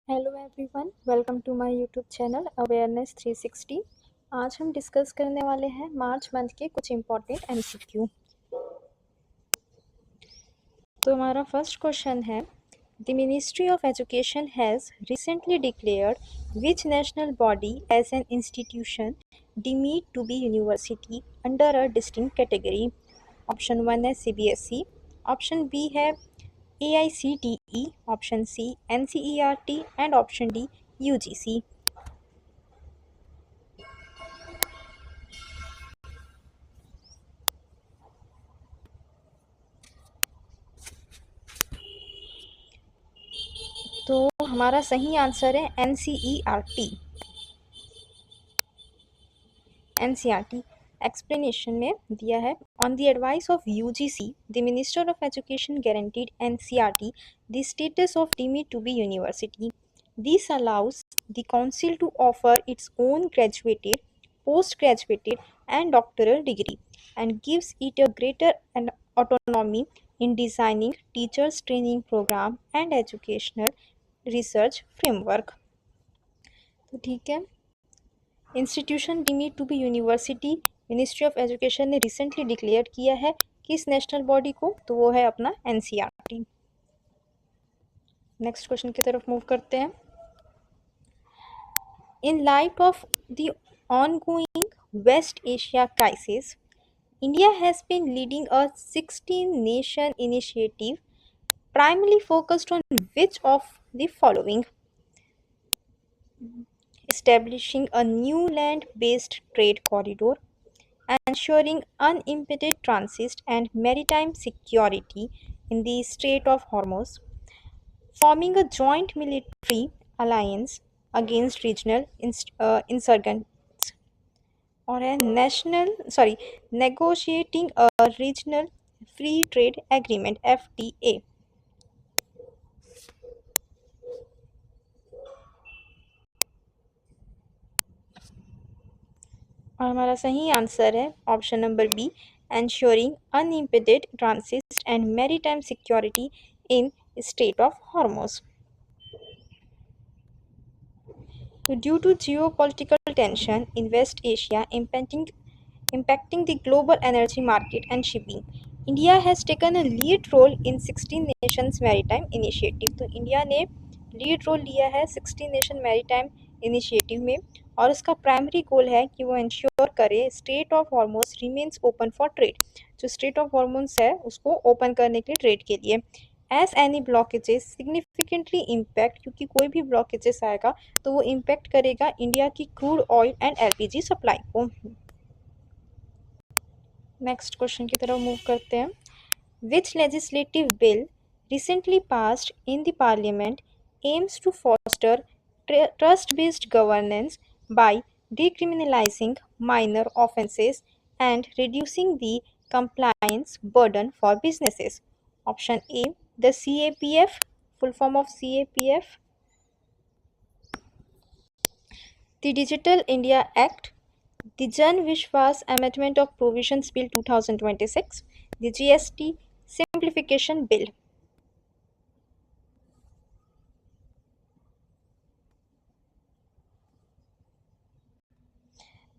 Hello everyone, welcome to my YouTube channel awareness 360। आज हम discuss करने वाले हैं मार्च मंथ के कुछ इम्पॉर्टेंट एमसीक्यू। तो हमारा फर्स्ट क्वेश्चन है, the ministry of education has recently declared which national body as an institution deemed to be university under a distinct category. Option 1 है CBSE, ऑप्शन बी है AICTE, option C NCERT and option D UGC। तो हमारा सही answer है NCERT। NCERT explanation में दिया है, on the advice of UGC the minister of education guaranteed NCERT the status of deemed to be university. This allows the council to offer its own graduated, post graduated and doctoral degree and gives it a greater autonomy in designing teachers training program and educational research framework। तो ठीक है, institution deemed to be university ministry of education ने recently declare किया है किस national body को, तो वो है अपना NCERT। नेक्स्ट क्वेश्चन की तरफ मूव करते हैं। In light of the ongoing West Asia crisis, India has been leading a 16-nation initiative primarily focused on which of the following? Establishing a new land-based trade corridor, ensuring unimpeded transit and maritime security in the Strait of Hormuz, forming a joint military alliance against regional insurgents, और है negotiating a regional free trade agreement FTA। और हमारा सही answer है option number B, ensuring unimpeded transit and maritime security in Strait of Hormuz। Due to geopolitical tension in West Asia impacting the global energy market and shipping, India has taken a lead role in 16 Nations Maritime Initiative। तो India ने lead role लिया है 16 nation maritime initiative में, और उसका primary goal है कि वो इंश्योर करे Strait of Hormuz remains open for trade. जो स्ट्रेट ऑफ हॉर्मोज है उसको ओपन करने के लिए ट्रेड के लिए, as any blockages significantly impact, क्योंकि कोई भी ब्लॉकेजेस आएगा तो वो इम्पैक्ट करेगा इंडिया की crude oil and LPG supply को। नेक्स्ट क्वेश्चन की तरफ मूव करते हैं। Which legislative bill recently passed in the parliament aims to foster trust-based governance by decriminalizing minor offences and reducing the compliance burden for businesses? Option A, the CAPF, full form of CAPF, the Digital India Act, the Jan Vishwas Amendment of Provisions Bill 2026, the GST Simplification Bill।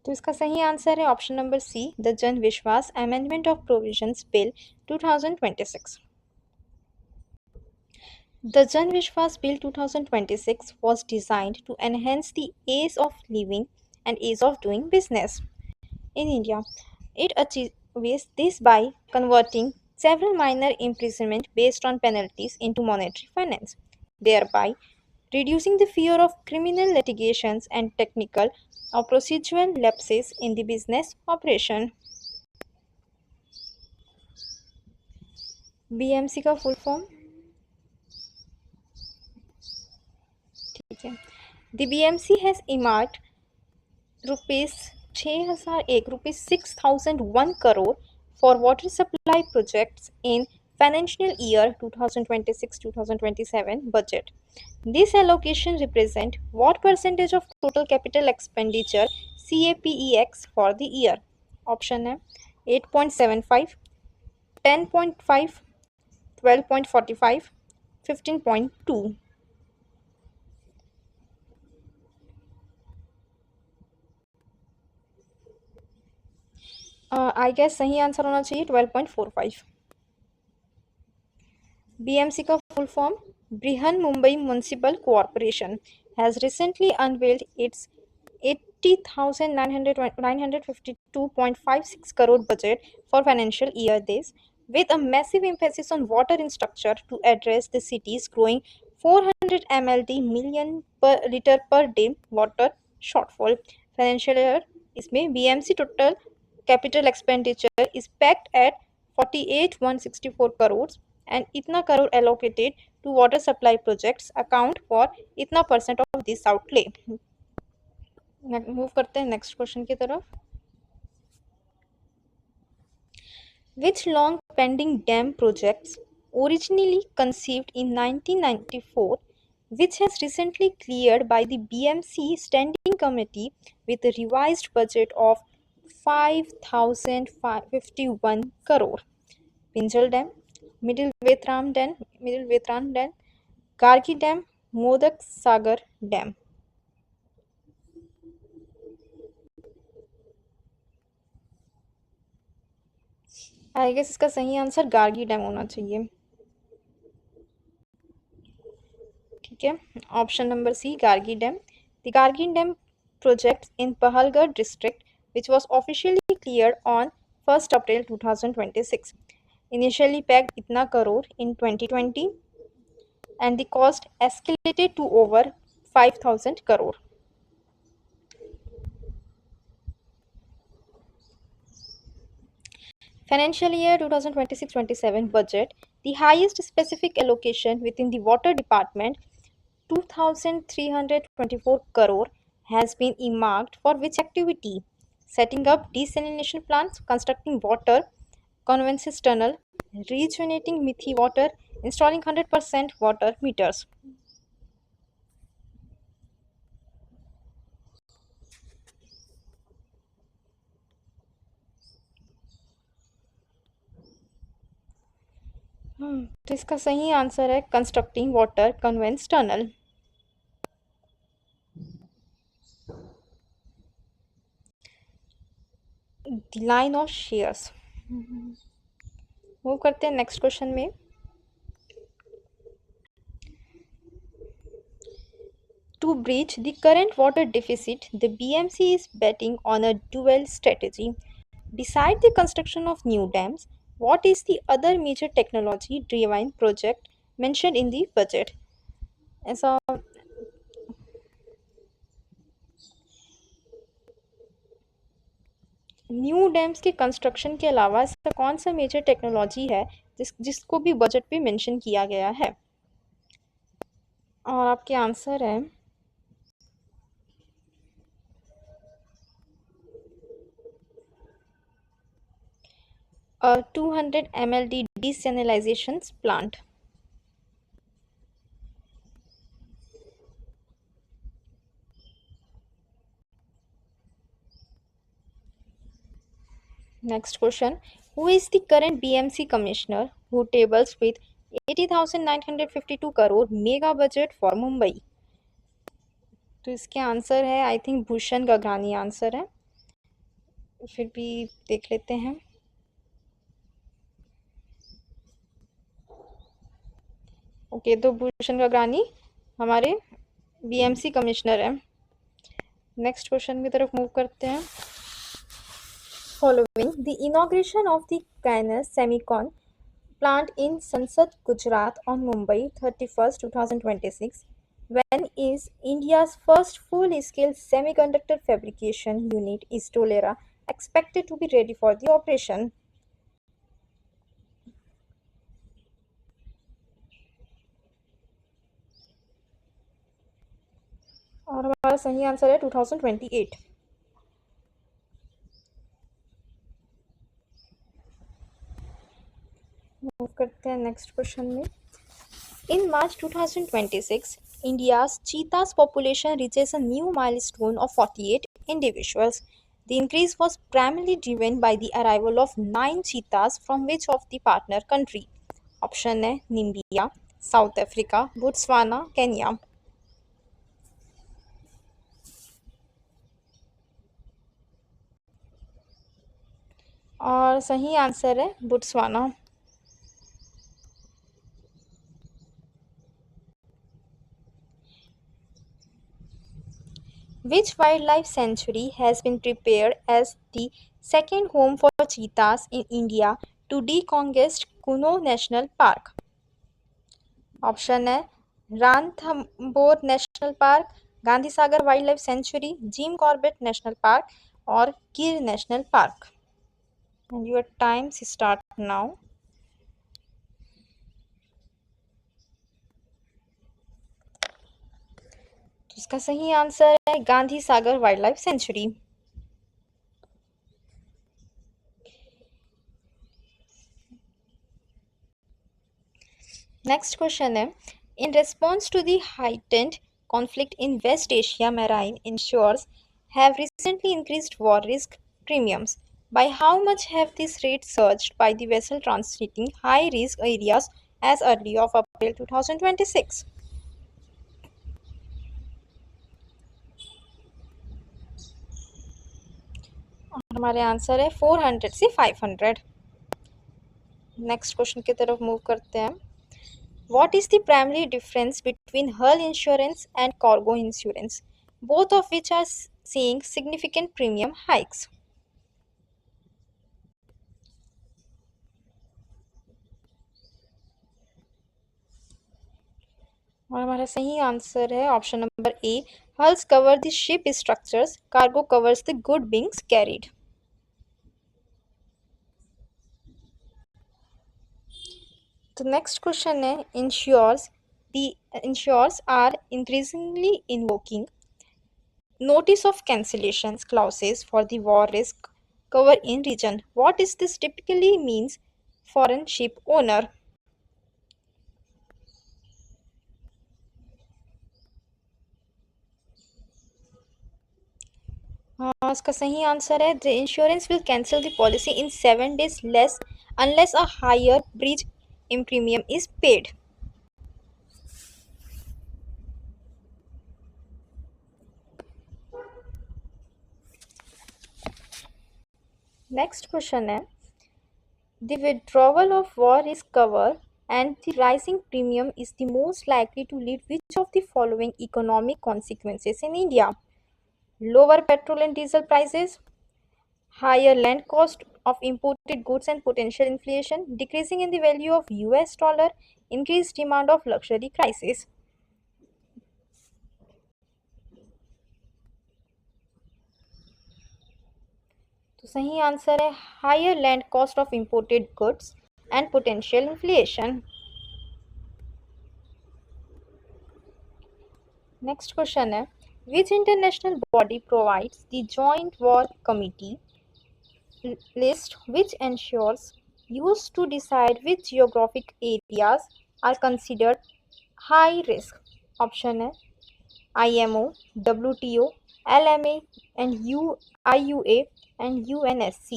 तो इसका सही answer है option number C, the जन विश्वास amendment of provisions bill 2026। The Jan Vishwas Bill 2026 was designed to enhance the ease of living and ease of doing business in India. It achieves this by converting several minor imprisonment based on penalties into monetary finance, thereby reducing the fear of criminal litigations and technical or procedural lapses in the business operation। BMC का full form, ठीक है। The BMC has earmarked rupees 6,001 crore for water supply projects in financial year 2026-2027 budget। This allocation represent what percentage of total capital expenditure CAPEX for the year? Option है 8.75, 10.5, 12.45, 15.2। I guess सही answer होना चाहिए 12.45। BMC का full form Brihan Mumbai Municipal Corporation has recently unveiled its 80,952.56 crore budget for financial year this, with a massive emphasis on water infrastructure to address the city's growing 400 mld million per liter per day water shortfall. Financial year इसमें BMC total capital expenditure is packed at 48,164 crores and itna crore allocated to water supply projects account for itna percent of this outlay. Move करते हैं next question की तरफ. Which long pending dam projects originally conceived in 1994, which has recently cleared by the BMC Standing Committee with a revised budget of 5,051 crore? Pinjal Dam, Middle Vetram Dam, Gargi Dam, Modak Sagar Dam. I guess इसका सही answer Gargi dam होना चाहिए. ठीक है, option number C Gargi dam. The Gargi dam project in Pahalgarh district which was officially cleared on 1st April 2026. Initially pegged itna crore in 2020 and the cost escalated to over 5,000 crore. Financial year 2026-27 budget, the highest specific allocation within the water department, 2,324 crore, has been earmarked for which activity? Setting up desalination plants, constructing water conveyances tunnel, rejuvenating Mithi water, installing 100% water meters. तो इसका सही answer है constructing water convince tunnel. The line of shares. Move करते हैं next question में. To bridge the current water deficit, the BMC is betting on a dual strategy. Beside the construction of new dams, what is the other major technology-driven project mentioned in the budget? ऐसा new dams के construction के अलावा ऐसा कौन सा major technology है जिसको भी बजट पे मेंशन किया गया है? और आपके आंसर है 200 mld desalination plant. Next question. Who is the current BMC commissioner who tables with 80,952 crore mega budget for Mumbai? तो इसके आंसर है I think Bhushan Gagrani answer है. फिर भी देख लेते हैं. ओके, तो भूषण गगरानी हमारे BMC कमिश्नर है. नेक्स्ट क्वेश्चन की तरफ मूव करते हैं. Following the inauguration of the Kainas Semicon plant in Sansad, Gujarat on Mumbai 31st, 2026, when is India's first full-scale semiconductor fabrication unit Istolera expected to be ready for the operation? और हमारा सही answer है 2028. Move करते हैं next question में. In March 2026, India's cheetahs population reaches a new milestone of 48 individuals. The increase was primarily driven by the arrival of 9 cheetahs from which of the partner country? Option है Namibia, South Africa, Botswana, Kenya. और सही answer है Botswana. Which wildlife sanctuary has been prepared as the second home for cheetahs in India to decongest Kuno National Park? Option है Ranthambore national park, Gandhi Sagar wildlife sanctuary, Jim Corbett national park और Gir national park. And your times start now. तो इसका सही answer है Gandhi Sagar wildlife sanctuary. Next question है, in response to the heightened conflict in West Asia, marine insurers have recently increased war risk premiums. By how much have these rates surged by the vessel transiting high risk areas as early of April 2026? और हमारे answer है 400 से 500। Next question की तरफ move करते हैं। What is the primary difference between hull insurance and cargo insurance, both of which are seeing significant premium hikes? और हमारा सही आंसर है option number A, hulls cover the ship structures, cargo covers the good beings carried. The next question है, insurers are increasingly invoking notice of cancellations clauses for the war risk cover in region. What is this typically means foreign ship owner? हाँ, इसका सही answer है the insurance will cancel the policy in 7 days less unless a higher breach in premium is paid. Next question है, the withdrawal of war risk cover and the rising premium is the most likely to lead which of the following economic consequences in India? Lower petrol and diesel prices, higher land cost of imported goods and potential inflation, decreasing in the value of US dollar, increased demand of luxury crisis. तो सही answer है higher land cost of imported goods and potential inflation. Next question है, which international body provides the joint war committee list which ensures used to decide which geographic areas are considered high risk? ऑप्शन है IMO, WTO, LMA and IUA and UNSC.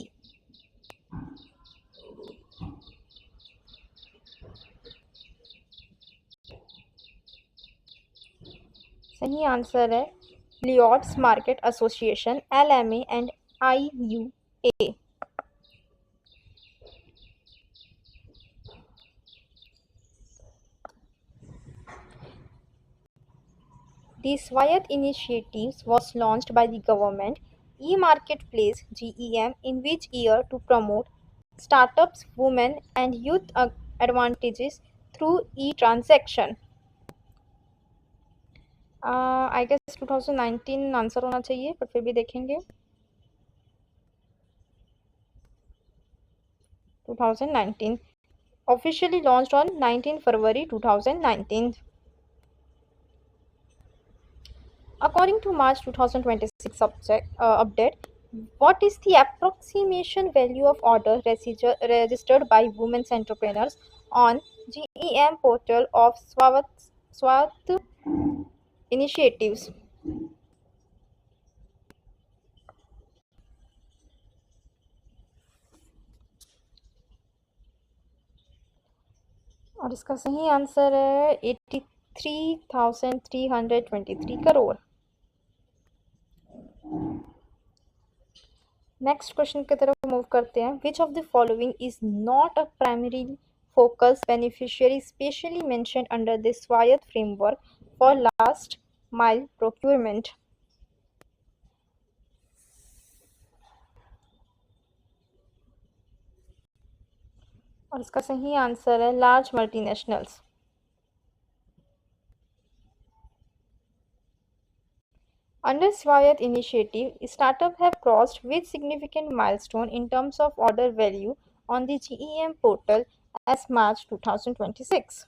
सही answer है Lloyd's market association, LMA and IUA. The Swayat initiative was launched by the government e-marketplace GEM in which year to promote startups, women and youth advantages through e-transaction? I guess 2019 answer होना चाहिए, पर फिर भी देखेंगे। 2019 officially launched on 19 February 2019. According to March 2026 update, what is the approximation value of order registered by women's entrepreneurs on GEM portal of Swat initiatives? और इसका सही answer है 83,323 करोड़। नेक्स्ट क्वेश्चन की तरफ मूव करते हैं. Which of the following is not a primary focus beneficiary specially mentioned under the Swayatt framework for last mile procurement? और इसका सही आंसर है large multinationals. Under Swayat initiative, startups have crossed which significant milestone in terms of order value on the GEM portal as March 2026?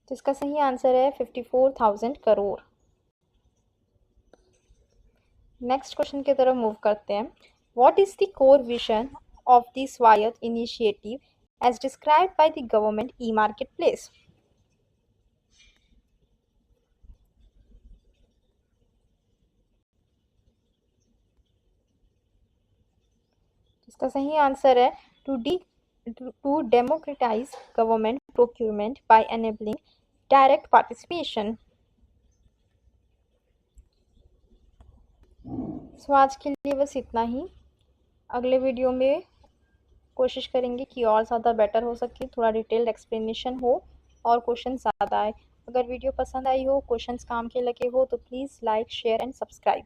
जिसका सही answer है 54,000 crore. Next question की तरफ move करते हैं. What is the core vision of the Swayatt initiative as described by the government e marketplace? इसका सही answer है to democratise government procurement by enabling direct participation. So आज के लिए बस इतना ही. अगले वीडियो में कोशिश करेंगे कि और ज़्यादा बेटर हो सके, थोड़ा डिटेल्ड एक्सप्लेनेशन हो और क्वेश्चन ज़्यादा आए. अगर वीडियो पसंद आई हो, क्वेश्चंस काम के लगे हो तो please like share and subscribe.